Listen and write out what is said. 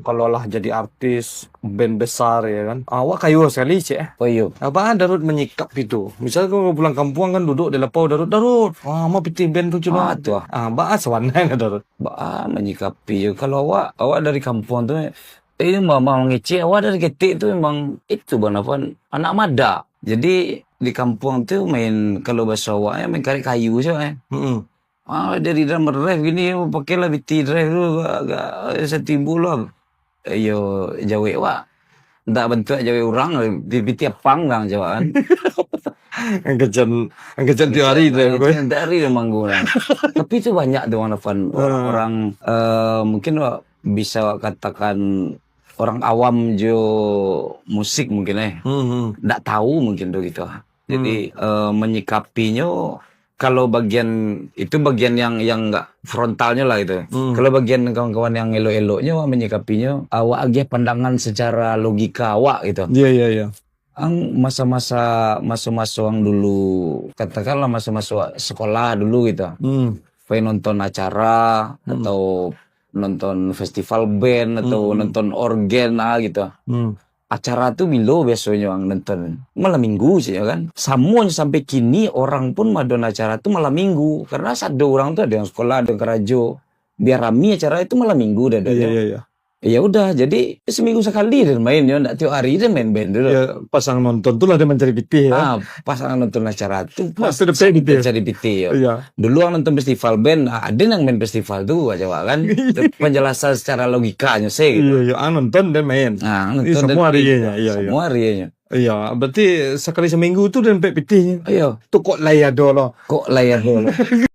kalau lah jadi artis band besar ya kan. Awak kayu sekali cek. Oh iya. Apa Darut menyikap itu? Misalnya kalau pulang kampung kan duduk di lepau Darut. Wah, mau piti band tuh cuma. Tuh. Bahas warna Darut. Menyikapi kalau awak dari kampung tuh ini memang ngece. Awak dari kecil tuh memang itu Bang Afwan, anak mada. Jadi di kampung tuh main, kalau bahasa awaknya main karet kayu aja. Dari drummer drive gini pakailah BT drive dulu agak setimbul lah. Ayo jawe wak. Ndak bentuk jawe orang di BT apang bang Jawa kan. Angkecan tiap hari drive gue. Dari manggungan. Tapi itu banyak tuh orang mungkin bisa katakan orang awam jo musik mungkin ndak tahu mungkin tuh gitu. Jadi menyikapinya, kalau bagian itu bagian yang nggak frontalnya lah itu. Kalau bagian kawan-kawan yang elo-eloknya menyikapinya awak agak pandangan secara logika awak gitu. Iya. Masa-masa yang dulu, katakanlah masa-masa sekolah dulu gitu. Pengen nonton acara atau nonton festival band atau nonton organ gitu. Acara tuh milo biasanya yang nonton malam minggu sih ya kan. Samun sampai kini orang pun madon acara tuh malam minggu, karena satu orang tuh ada yang sekolah, ada yang kerajo. Biar rame acara itu malam minggu dah. Iya. Ya udah, jadi seminggu sekali dia main, ya ndak tiap hari dia main band dulu. Ya, pasang nonton tuh lah dia mencari PT ya. Pasangan nonton acara tuh Pasti ada PT. cari PT ya. Iya. Dulu yang nonton festival band, ada yang main festival tuh aja kan. Penjelasan secara logikanya sih gitu. Iya, nonton dan main. Nonton semua harinya. Semua harinya. Iya, berarti sekali seminggu tuh dan PT-nya. Iya. Tuh kok layar dulu.